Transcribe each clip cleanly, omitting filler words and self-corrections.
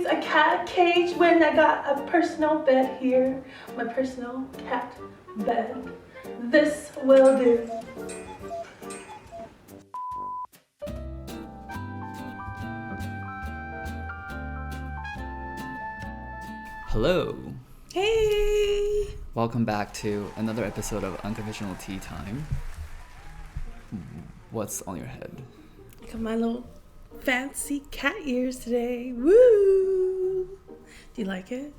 needs a cat cage when I got a personal bed here. My personal cat bed. This will do. Hello. Hey. Welcome back to another episode of Unconventional Tea Time. What's on your head? I got my little fancy cat ears today. Woo! Do you like it?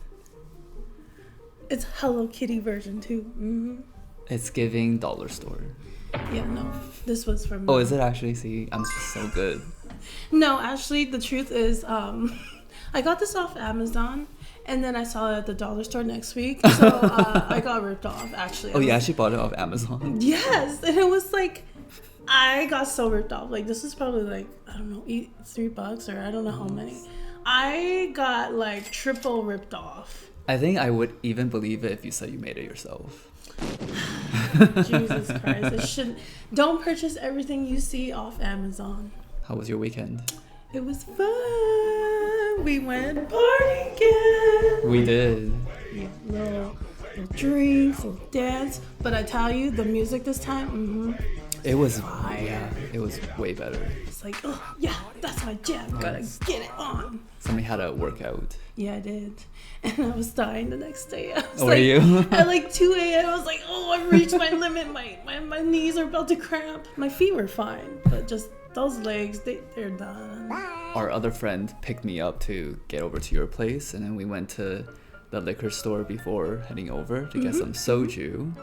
It's Hello Kitty version too. Mm-hmm. It's giving dollar store. Yeah, no. This was from... Oh, is it actually? See, I'm so good. No, actually, the truth is, I got this off Amazon, and then I saw it at the dollar store next week, so I got ripped off, actually. Oh, yeah, she bought it off Amazon. Yes, and it was like, I got so ripped off. Like, this is probably like, I don't know, $3 or I don't know how many. I got like triple ripped off. I think I would even believe it if you said you made it yourself. Jesus Christ. Don't purchase everything you see off Amazon. How was your weekend? It was fun. We went party again. We did. Yeah, little drinks, little dance. But I tell you, the music this time, It was fire. Yeah, it was way better. It's like, oh yeah, that's my jam. Gotta get it on. Somebody had a workout. Yeah, I did. And I was dying the next day. I was Were you? At like 2 a.m. I was like, oh, I've reached my limit. My knees are about to cramp. My feet were fine, but just those legs, they're done. Our other friend picked me up to get over to your place, and then we went to the liquor store before heading over to get some soju.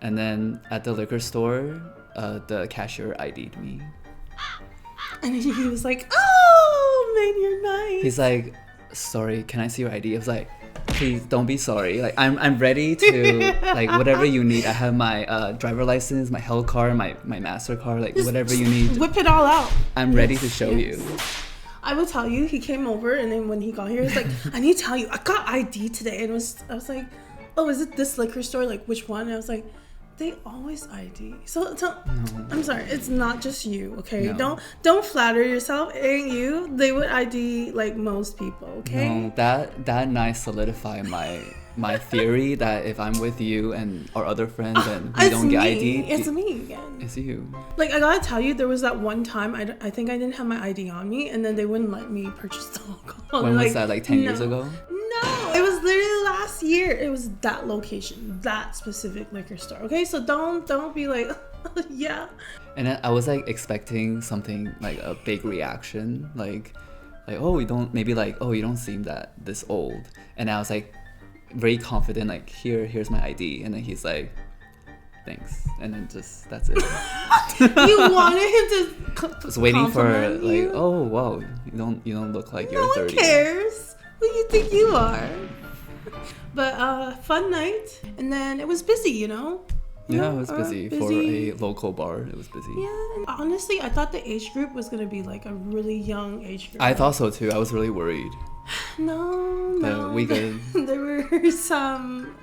And then at the liquor store, the cashier ID'd me. And he was like, oh, man, you're nice. He's like, sorry, can I see your ID? I was like, please don't be sorry. Like, I'm ready to, like, whatever you need. I have my driver license, my health card, my MasterCard, like, Just whatever you need. Whip it all out. I'm ready to show you. I will tell you, he came over, and then when he got here, he's like, I need to tell you, I got ID today. And I was like, oh, is it this liquor store? Like, which one? And I was like, they always ID. So No. I'm sorry, it's not just you, okay? No. Don't flatter yourself. It ain't you. They would ID like most people, okay? No, that night solidified my theory that if I'm with you and our other friends and we don't get ID, it's me again. It's you. Like, I gotta tell you, there was that one time I think I didn't have my ID on me, and then they wouldn't let me purchase the alcohol. When was that? Like 10 years ago? No, it was literally last year. It was that location, that specific liquor store. Okay, so don't be like, yeah. And then I was like expecting something like a big reaction, like oh, you don't seem this old. And I was like very confident, like here's my ID. And then he's like, thanks. And then just that's it. You wanted him to I was waiting for compliment like, you? oh wow, you don't look like you're 30. No one cares who you think you are. But fun night, and then it was busy, you know? Yeah, it was busy for a local bar. It was busy. Yeah, and honestly, I thought the age group was gonna be like a really young age group. I thought so too. I was really worried. No. We good. There were some,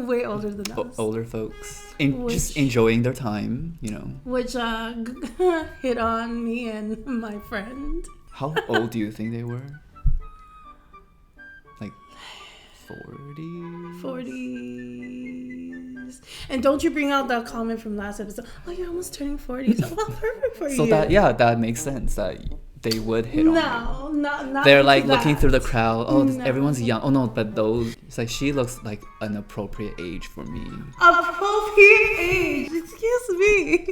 way older than us. Older folks, just enjoying their time, Which hit on me and my friend. How old do you think they were? Like 40s? 40s. And don't you bring out that comment from last episode. Oh, you're almost turning 40. So, well, perfect for so you. that makes sense that they would hit on you. No, not They're like looking through the crowd. Oh, No. everyone's young. Oh no, but those, it's like she looks like an appropriate age for me. Appropriate age. Excuse me.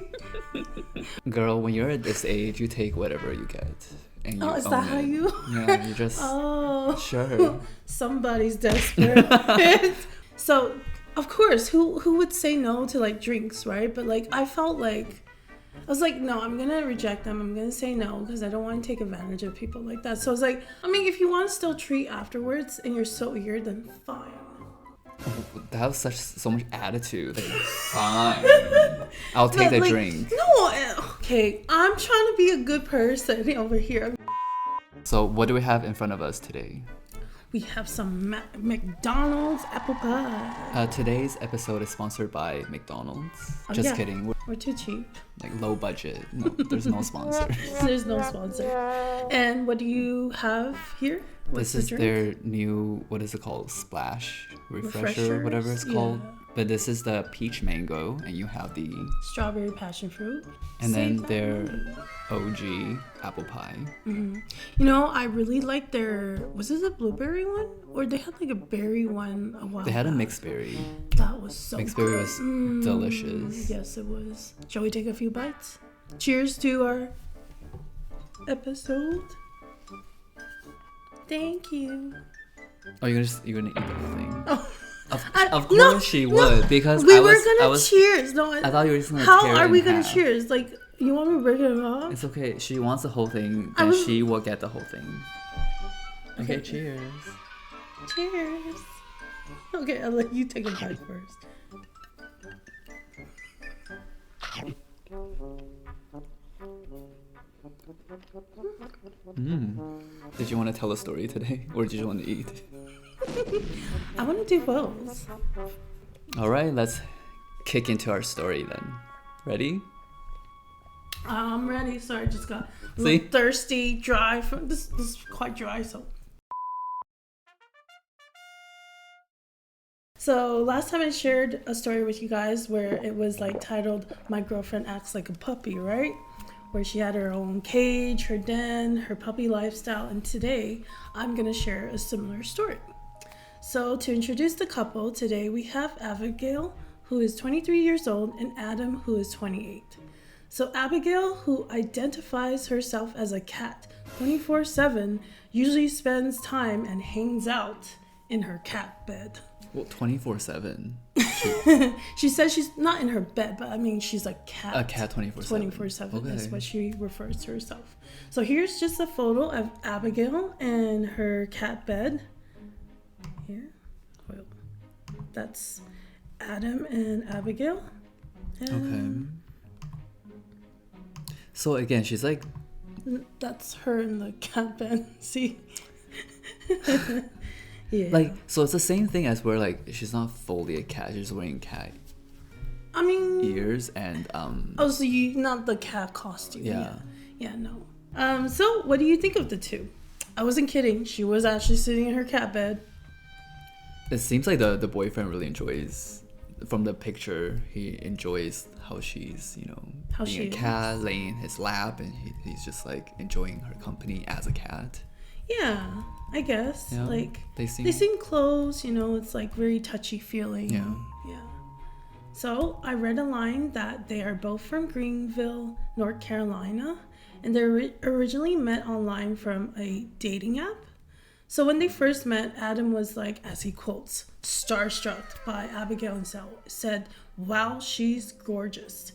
Girl, when you're at this age, you take whatever you get. And you Is own that how it. you? Yeah, you just. Oh. Sure. Somebody's desperate. So, of course, who would say no to like drinks, right? But like, I felt like, I was like, no, I'm gonna reject them. I'm gonna say no because I don't want to take advantage of people like that. So I was like, I mean, if you want to still treat afterwards and you're so weird, then fine. That was so much attitude. Like, fine. I'll take the drink. No, okay. I'm trying to be a good person over here. So what do we have in front of us today? we have some McDonald's apple pie. Today's episode is sponsored by McDonald's. Oh, Just yeah. kidding. We're too cheap. Like low budget. No, there's no sponsor. There's no sponsor. And what do you have here? What's This is the drink? their new, what is it called? Splash refresher, whatever it's called. Yeah. But this is the peach mango, and you have the, Strawberry passion fruit. and then Save that their money. OG apple pie. You know, I really like their, was it a blueberry one? Or they had like a berry one a while They had a back. mixed berry. That was so Mixed berry good. was delicious. Yes, it was. Shall we take a few bites? Cheers to our episode. Thank you. Oh, you're gonna eat the whole thing? Oh, Of course no, she no, would, because we I were was, gonna I was, cheers. No, I thought you were just gonna how tear it are in we gonna half. cheers? Like, you want me to break it off? It's okay. She wants the whole thing, I then was- she will get the whole thing. Okay, Okay. cheers. Cheers. Okay, I'll let you take a bite first. Did you want to tell a story today, or did you want to eat? I want to do both. All right, let's kick into our story then. Ready? I'm ready. Sorry, I just got a See? little thirsty, dry. From this is quite dry, so. So last time I shared a story with you guys where it was like titled "My Girlfriend Acts Like a Puppy," right? Where she had her own cage, her den, her puppy lifestyle, and today I'm gonna share a similar story. So to introduce the couple, today we have Abigail, who is 23 years old, and Adam, who is 28. So Abigail, who identifies herself as a cat 24/7, usually spends time and hangs out in her cat bed. Well, 24/7. She says she's not in her bed, but I mean she's a cat. A cat 24/7. 24/7 is Okay. what she refers to herself. So here's just a photo of Abigail and her cat bed. Here. Well, that's Adam and Abigail. And So again, she's like, that's her in the cat bed. See? Yeah. like, so it's the same thing as where like she's not fully a cat, she's wearing cat I mean, ears and oh, so you not the cat costume? Yeah. Yeah, no. So what do you think of the two? I wasn't kidding. She was actually sitting in her cat bed. It seems like the boyfriend really enjoys, from the picture, he enjoys how she's, you know, How being she a cat, laying in his lap, and he's just like enjoying her company as a cat. Yeah, I guess. Yeah, Like they seem- they seem close, you know, it's like very touchy feeling. Yeah. Yeah. So I read a line that they are both from Greenville, North Carolina, and they originally met online from a dating app. So when they first met, Adam was like, as he quotes, starstruck by Abigail and said, "Wow, she's gorgeous."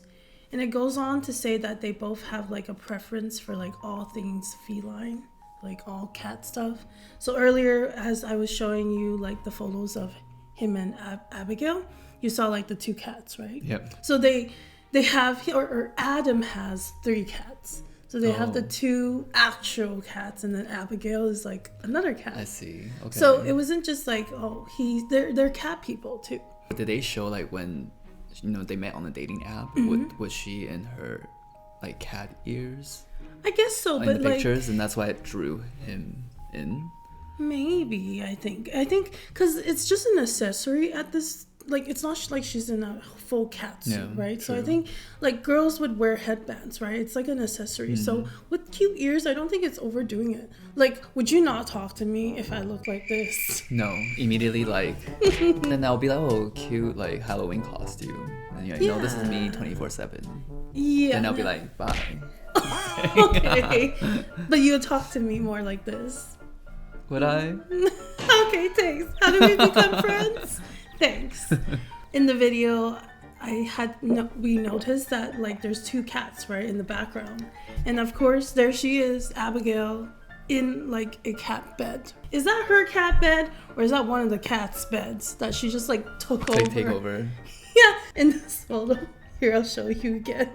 And it goes on to say that they both have like a preference for like all things feline, like all cat stuff. So earlier, as I was showing you like the photos of him and Abigail, you saw like the two cats, right? Yep. So they have, or Adam has 3 cats. So they have the 2 actual cats, and then Abigail is like another cat. I see. Okay. So it wasn't just like, oh, they're cat people too. Did they show like when, you know, they met on the dating app? Was she in her like cat ears I guess so, in but the like pictures, and that's why it drew him in? maybe I think because it's just an accessory at this. Like it's not like she's in a full cat suit, Yeah, right? So I true. think like girls would wear headbands, right? It's like an accessory. So with cute ears, I don't think it's overdoing it. Like, would you not talk to me if I look like this? No, immediately like, then I'll be like, oh, cute like Halloween costume, and you're like, no, this is me Yeah. 24/7. Yeah. Then I'll be like, bye. Okay, but you would talk to me more like this. Would I? Okay, thanks. How do we become friends? Thanks. In the video, we noticed that like there's 2 cats right in the background, and of course there she is, Abigail, in like a cat bed. Is that her cat bed, or is that one of the cat's beds that she just like took over? Like take over. Yeah. In this photo, here I'll show you again.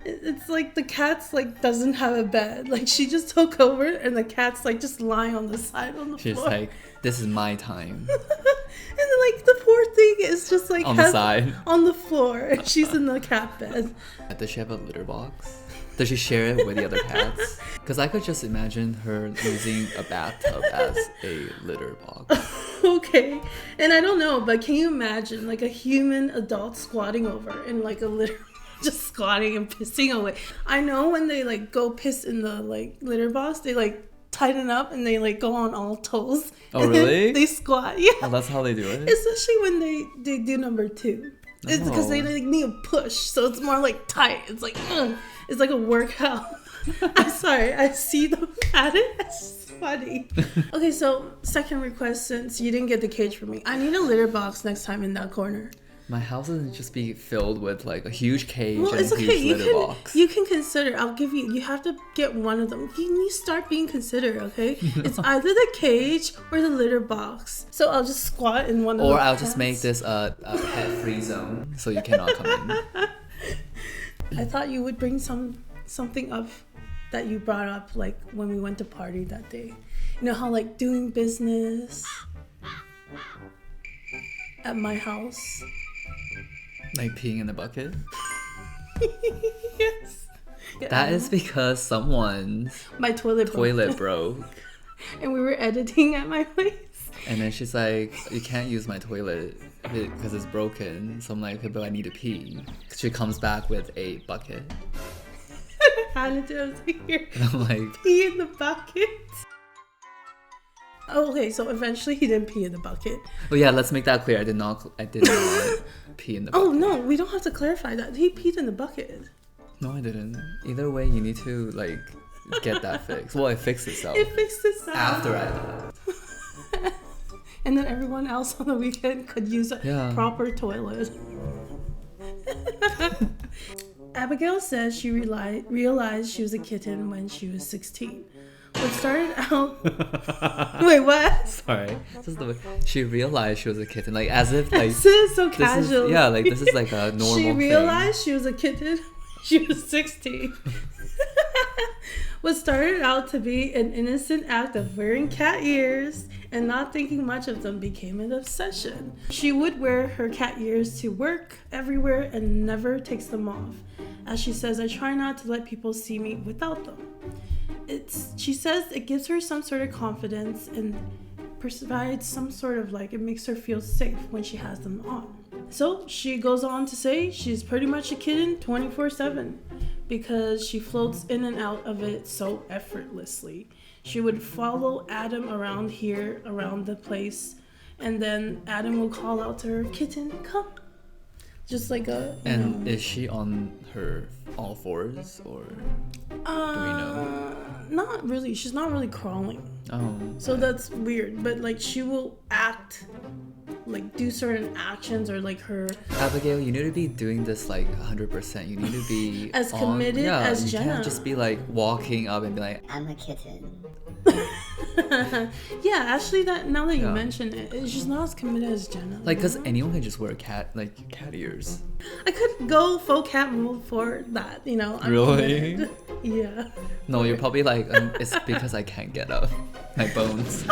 It's like the cat's like doesn't have a bed. Like she just took over and the cat's like just lying on the side on the She's floor. like, this is my time. And then like the poor thing is just like On the side. on the floor and she's in the cat bed. Does she have a litter box? Does she share it with the other cats? Because I could just imagine her using a bathtub as a litter box. Okay. And I don't know, but can you imagine like a human adult squatting over in like a litter, just squatting and pissing away? I know when they like go piss in the like litter box, they like tighten up and they like go on all toes. Oh, really? They squat. Yeah. Oh, that's how they do it? Especially when they do number 2. It's because they like need a push, so it's more like tight. It's like, it's like a workout. I'm sorry, I see them at it. It's funny. Okay, so second request, since you didn't get the cage for me, I need a litter box next time in that corner. My house doesn't just be filled with like a huge cage Well, and it's a okay. huge litter box. You can consider. I'll give you. You have to get one of them. You need to start being considerate. Okay, it's either the cage or the litter box. So I'll just squat in one of. Or I'll just make this a pet-free zone so you cannot come in. I thought you would bring something up that you brought up like when we went to party that day. You know how like doing business at my house. Like peeing in the bucket? Yes. That is because someone's my toilet broke. And we were editing at my place. And then she's like, you can't use my toilet because it's broken. So I'm like, okay, but I need to pee. She comes back with a bucket. I handed it over here. And I'm like, Pee in the bucket. Oh, okay, so eventually he didn't pee in the bucket. oh yeah, let's make that clear. I did not pee in the bucket. Oh no, we don't have to clarify that. He peed in the bucket. No, I didn't. Either way, you need to like get that fixed. Well, it fixed itself. It fixed itself. After I left. And then everyone else on the weekend could use a proper toilet. Abigail says she realized she was a kitten when she was 16. What started out... Wait, what? Sorry. She realized she was a kitten. Like, as if, like... This is so casual. Like, this is like a normal She realized thing. she was a kitten when she was 16. What started out to be an innocent act of wearing cat ears and not thinking much of them became an obsession. She would wear her cat ears to work, everywhere, and never takes them off. As she says, I try not to let people see me without them. She says it gives her some sort of confidence and provides some sort of like, it makes her feel safe when she has them on. So she goes on to say she's pretty much a kitten 24/7 because she floats in and out of it so effortlessly. She would follow Adam around the place, and then Adam will call out to her, kitten, come. Just like is she on her all fours or do we know? Not really. She's not really crawling. Oh. So that's weird. But like she will act, like do certain actions or like her. Abigail, you need to be doing this like 100%. You need to be as committed as Jenna. You can't just be like walking up and be like, I'm a kitten. Yeah, actually, now that you mention it, she's not as committed as Jenna. Like, because anyone can just wear cat ears. I could go full cat mode for that, I'm really? committed. Yeah. No, you're probably like, it's because I can't get up. My bones.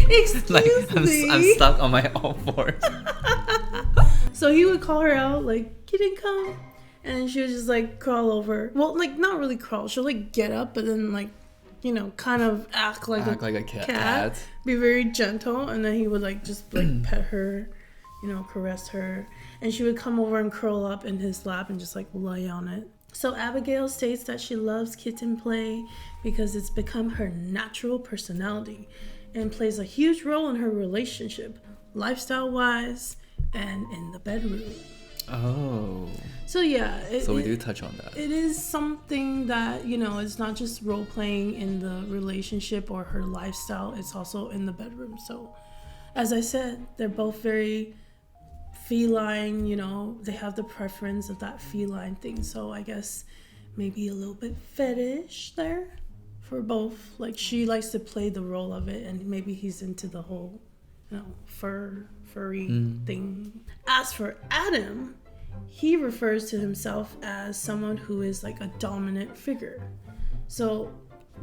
Excuse me. I'm stuck on my all fours. So he would call her out, like, kitten, come. And she would just, like, crawl over. Well, like, not really crawl. She'll, like, get up, but then, like, kind of act like a cat. Be very gentle. And then he would, like, just, like, pet her, caress her. And she would come over and curl up in his lap and just, like, lay on it. So Abigail states that she loves kitten play because it's become her natural personality and plays a huge role in her relationship, lifestyle-wise, and in the bedroom. Oh. So yeah. We do touch on that. It is something that, it's not just role-playing in the relationship or her lifestyle, it's also in the bedroom. So, as I said, they're both very feline, they have the preference of that feline thing. So I guess maybe a little bit fetish there for both. Like she likes to play the role of it and maybe he's into the whole, furry thing. As for Adam, he refers to himself as someone who is like a dominant figure. So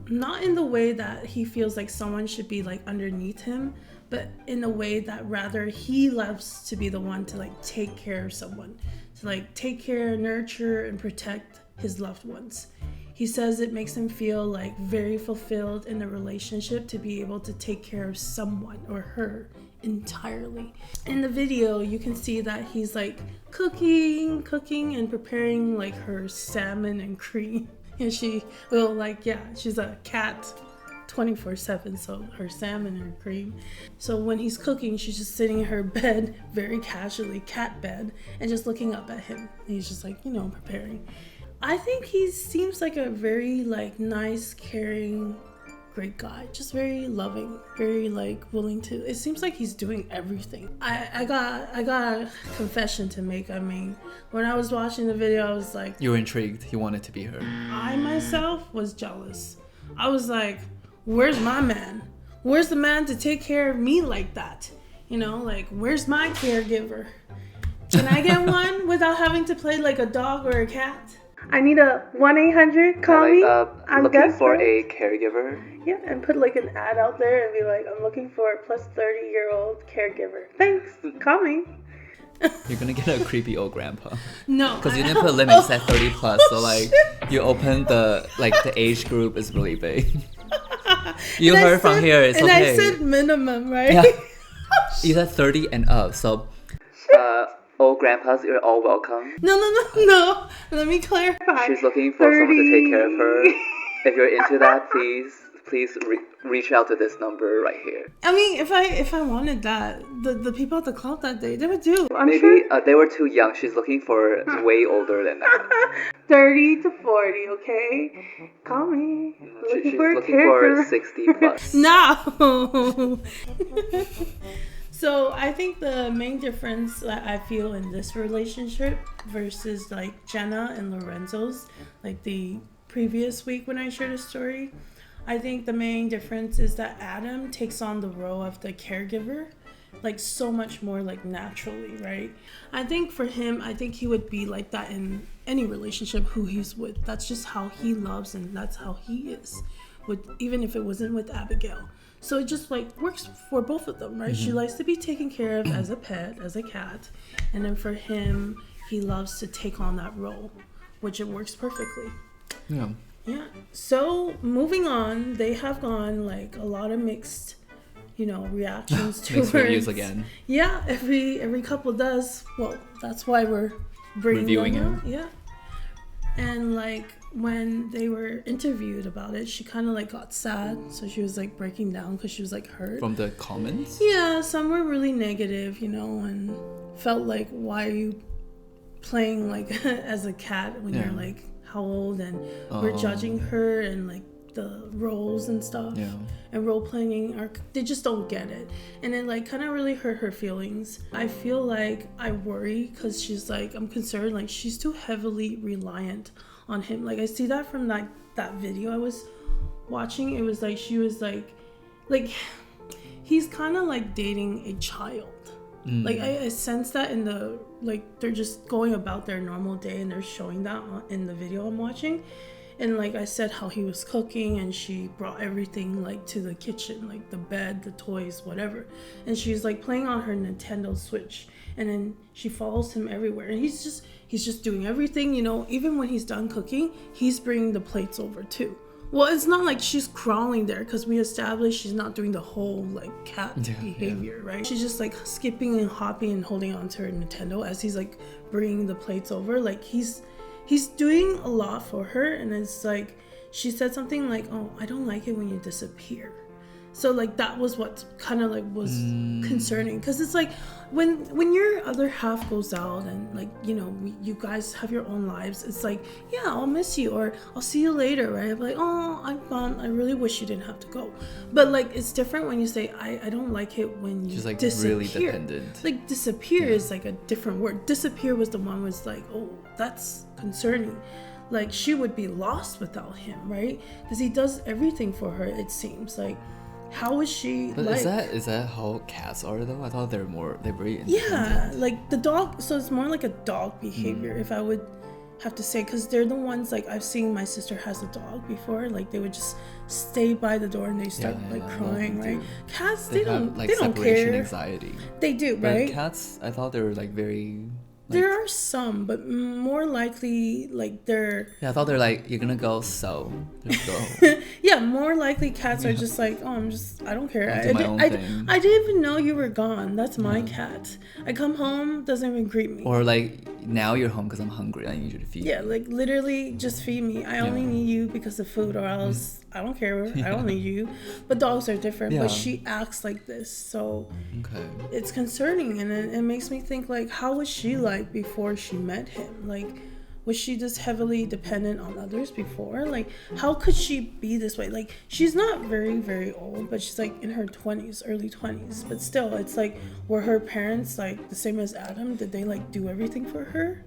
not in the way that he feels like someone should be like underneath him, but in a way that rather he loves to be the one to like take care of someone, to like take care, nurture, and protect his loved ones. He says it makes him feel like very fulfilled in a relationship to be able to take care of someone or her entirely. In the video, you can see that he's like cooking and preparing like her salmon and cream. And she's a cat 24/7, so her salmon and her cream. So when he's cooking, she's just sitting in her bed, very casually, cat bed, and just looking up at him. And he's just like, preparing. I think he seems like a very like nice, caring, great guy. Just very loving, very like willing to. It seems like he's doing everything. I got a confession to make. I mean, when I was watching the video, I was like, you were intrigued. You wanted to be her. I myself was jealous. I was like, where's my man? Where's the man to take care of me like that? Like, where's my caregiver? Can I get one without having to play like a dog or a cat? I need a 1-800, call me. I'm looking desperate. for a caregiver. Yeah, and put like an ad out there and be like, I'm looking for a plus 30-year-old caregiver. Thanks, call me. You're gonna get a creepy old grandpa. No, because you didn't put limits at 30 plus, so like you open the age group is really big. You heard from here, it's okay. And I said minimum, right? Yeah. You said 30 and up, so old grandpas, you're all welcome. No. Let me clarify. She's looking for 30. Someone to take care of her. If you're into that, please reach out to this number right here. I mean, if I wanted that, the people at the club that day, they would do. Maybe they were too young. She's looking for way older than that. 30 to 40, okay? Call me. She's looking for 60 plus. No. So I think the main difference that I feel in this relationship versus like Jenna and Lorenzo's, like the previous week when I shared a story, I think the main difference is that Adam takes on the role of the caregiver like so much more like naturally, right? I think for him, I think he would be like that in any relationship who he's with. That's just how he loves and that's how he is, with even if it wasn't with Abigail. So it just like works for both of them, right? Mm-hmm. She likes to be taken care of as a pet, as a cat. And then for him, he loves to take on that role, which it works perfectly. Yeah. Yeah. So moving on, they have gone like a lot of mixed, reactions to mixed reviews again. Yeah, every couple does. Well, that's why we're reviewing it. Yeah. And like when they were interviewed about it, she kind of like got sad, so she was like breaking down because she was like hurt from the comments. Yeah, some were really negative, and felt like, why are you playing like as a cat when you're like how old, and we're judging her and like the roles and stuff, and role playing they just don't get it, and it like kind of really hurt her feelings. I feel like I worry because she's like, I'm concerned like she's too heavily reliant on him. Like I see that from like that video I was watching. It was like she was like he's kind of like dating a child. Like I sense that in the like they're just going about their normal day and they're showing that in the video I'm watching. And like I said, how he was cooking and she brought everything like to the kitchen, like the bed, the toys, whatever. And she's like playing on her Nintendo Switch. And then she follows him everywhere. And he's just doing everything, even when he's done cooking, he's bringing the plates over too. Well, it's not like she's crawling there because we established she's not doing the whole like cat behavior, right? She's just like skipping and hopping and holding on to her Nintendo as he's like bringing the plates over. Like he's doing a lot for her, and it's like she said something like, "Oh, I don't like it when you disappear." So like that was what kind of like was concerning, because it's like when your other half goes out and like you guys have your own lives, it's like, yeah, I'll miss you or I'll see you later, right? I'm like, oh, I'm gone, I really wish you didn't have to go. But like it's different when you say I don't like it when you like disappear. Really dependent. Like disappear is like a different word. Disappear was the one was like, oh, that's concerning. Like she would be lost without him, right? Because he does everything for her, it seems like. How is she But like? is that how cats are though? I thought they're very independent. Yeah, like the dog. So it's more like a dog behavior, if I would have to say, because they're the ones, like, I've seen my sister has a dog before. Like, they would just stay by the door and they start crying, right? Cats, they don't separation care. anxiety. They do, But right? cats, I thought they were like very. There are some, but more likely, like, they're... Yeah, I thought they're like, you're gonna go, so just go. Yeah, more likely cats are just like, oh, I don't care. I'll do my own thing. I didn't even know you were gone. That's my cat. I come home, doesn't even greet me. Or like, now you're home because I'm hungry. I need you to feed me. Yeah, like literally just feed me. I only need you because of food, or else I don't care. I don't need you. But dogs are different. But she acts like this, so it's concerning, and it makes me think, like, how was she like before she met him? Like, was she just heavily dependent on others before? Like, how could she be this way? Like, she's not very, very old, but she's like in her 20s, early 20s. But still, it's like, were her parents like the same as Adam? Did they like do everything for her?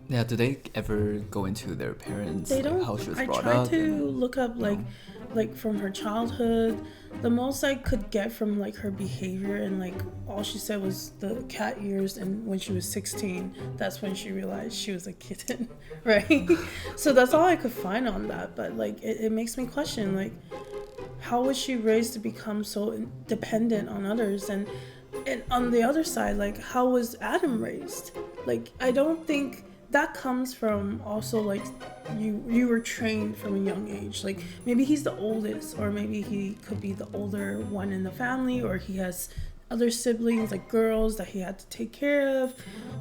Yeah, do they ever go into their parents, They don't. how she was I brought tried up? to look up like from her childhood. The most I could get from like her behavior, and like all she said was the cat ears, and when she was 16, that's when she realized she was a kitten, right? So that's all I could find on that. But like it makes me question, like, how was she raised to become so dependent on others? And on the other side, like, how was Adam raised? Like, I don't think that comes from also like you were trained from a young age. Like, maybe he's the oldest, or maybe he could be the older one in the family, or he has other siblings, like girls that he had to take care of.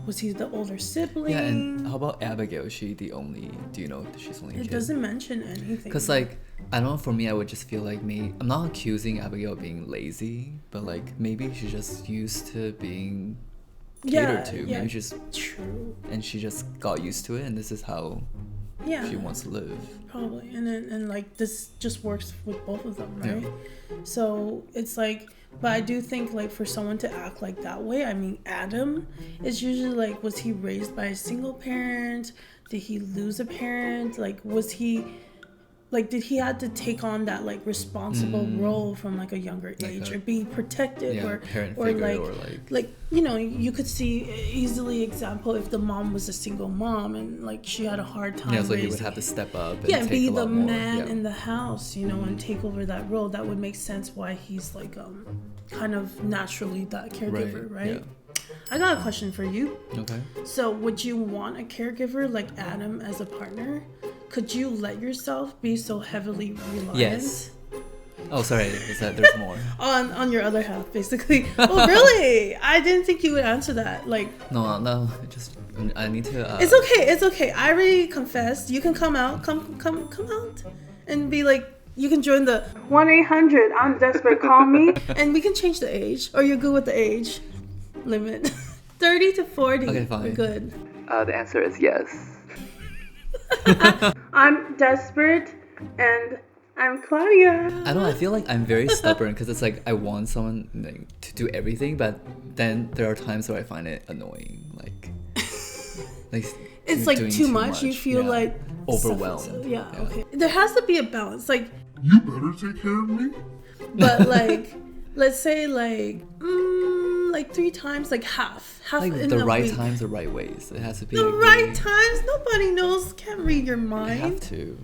Was he the older sibling? Yeah, and how about Abigail? Is she the only, do you know if she's the only kid? It doesn't mention anything. Because like, I don't know, for me I would just feel like I'm not accusing Abigail of being lazy, but like maybe she's just used to being catered to. Maybe she's true, and she just got used to it, and this is how she wants to live. Probably. And like this just works with both of them, right? So it's like, but I do think, like, for someone to act like that way, I mean, Adam is usually like, was he raised by a single parent? Did he lose a parent? Like, was he, like, did he have to take on that like responsible role from like a younger age, or be protected, or parent or figure, like you know, you could see easily example if the mom was a single mom and like she had a hard time. So he would have to step up and take be a the lot more. man in the house, you know, and take over that role. That would make sense why he's like kind of naturally that caregiver, right? Yeah. I got a question for you. Okay. So would you want a caregiver like Adam as a partner? Could you let yourself be so heavily reliant? Yes. Oh, sorry. Is that there's more? on your other half, basically. Oh, really? I didn't think you would answer that. Like. No. Just I need to. It's okay. I already confessed. You can come out. Come out, and be like. You can join the 1-800. I'm desperate. Call me, and we can change the age. Or you're good with the age limit. 30 to 40. Okay, fine. We're good. The answer is yes. I'm desperate, and I'm Claudia. I don't know, I feel like I'm very stubborn because it's like I want someone like, to do everything, but then there are times where I find it annoying. Like it's like too much. You feel like overwhelmed. Yeah, okay. There has to be a balance. Like, you better take care of me. But like, let's say like 3 times, like half like in the right week. Times, the right ways. It has to be the like right times. Nobody knows, can't read your mind. I have to.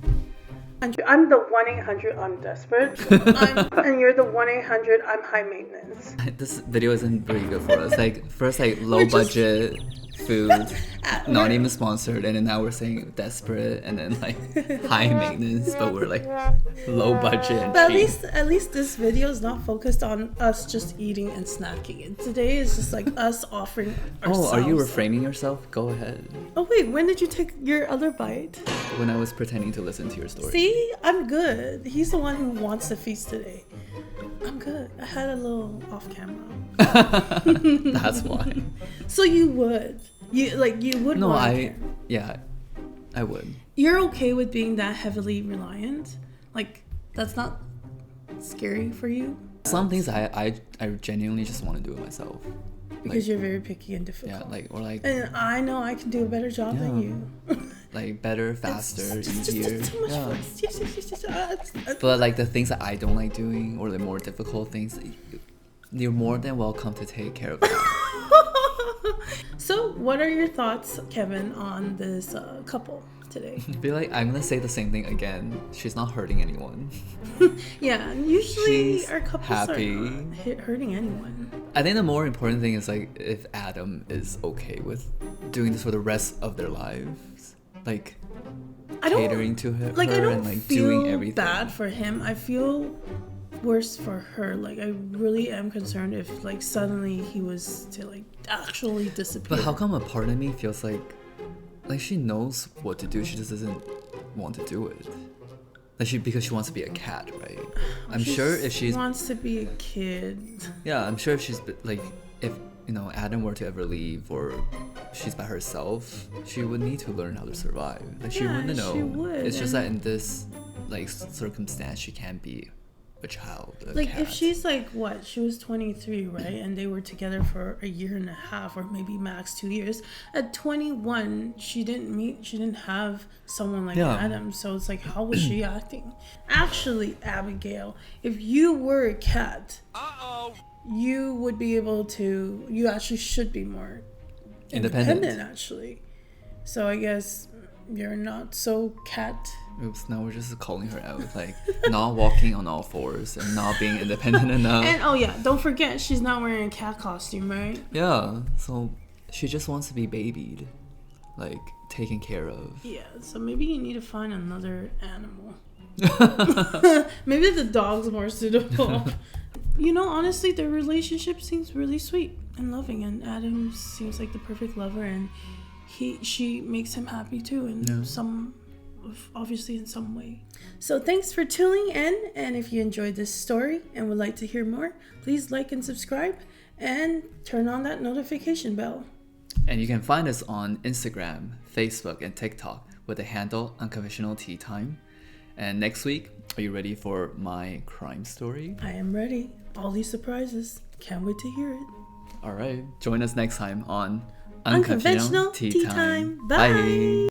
I'm the 1-800 I'm desperate, and you're the 1-800 I'm high maintenance. This video isn't very good for us. Like, first like low budget food, not even sponsored, and then now we're saying desperate, and then like high maintenance, but we're like low budget and but cheap. at least this video is not focused on us just eating and snacking. And today is just like us offering ourselves. Oh, are you refraining yourself? Go ahead. Oh wait, when did you take your other bite? When I was pretending to listen to your story. See, I'm good. He's the one who wants to feast today. I'm good. I had a little off camera. That's why. So you would. You would. No, I would. You're okay with being that heavily reliant? Like, that's not scary for you? Some things I genuinely just want to do it myself. Because you're very picky and difficult. Yeah, And I know I can do a better job than you. Like better, faster, easier. Just too much for us. Yes. But like the things that I don't like doing or the more difficult things, you're more than welcome to take care of that. So, what are your thoughts, Kevin, on this couple today? I feel like I'm gonna say the same thing again. She's not hurting anyone. Yeah, usually She's our couples happy. are not hurting anyone. I think the more important thing is like if Adam is okay with doing this for the rest of their lives, like I don't catering to her, like. I don't and like feel doing everything. bad for him. I feel worse for her. Like I really am concerned if like suddenly he was to like actually disappear. But how come a part of me feels like she knows what to do, she just doesn't want to do it. Like because she wants to be a cat, right? I'm sure if she's wants to be a kid. Yeah, I'm sure if she's like if Adam were to ever leave or she's by herself, she would need to learn how to survive. Like she Yeah, wouldn't know. she would, It's just that in this like circumstance, she can't be a child. Like cat. if she's like what, she was 23, right? And they were together for a year and a half or maybe max 2 years. At 21, she didn't have someone like Adam. So it's like, how was she acting? Actually, Abigail, if you were a cat, you would be able to. You actually should be more independent actually. So I guess you're not so cat. Oops, now we're just calling her out, like not walking on all fours and not being independent enough. And oh yeah, don't forget she's not wearing a cat costume, right? Yeah, so she just wants to be babied, like taken care of. Yeah, so maybe you need to find another animal. Maybe the dog's more suitable. Honestly, their relationship seems really sweet and loving, and Adam seems like the perfect lover, and she makes him happy too in obviously in some way. So thanks for tuning in, and if you enjoyed this story and would like to hear more, please like and subscribe and turn on that notification bell. And you can find us on Instagram, Facebook, and TikTok with the handle Unconventional Tea Time. And next week, are you ready for my crime story? I am ready. All these surprises. Can't wait to hear it. All right, join us next time on Unconventional Tea Time. Bye.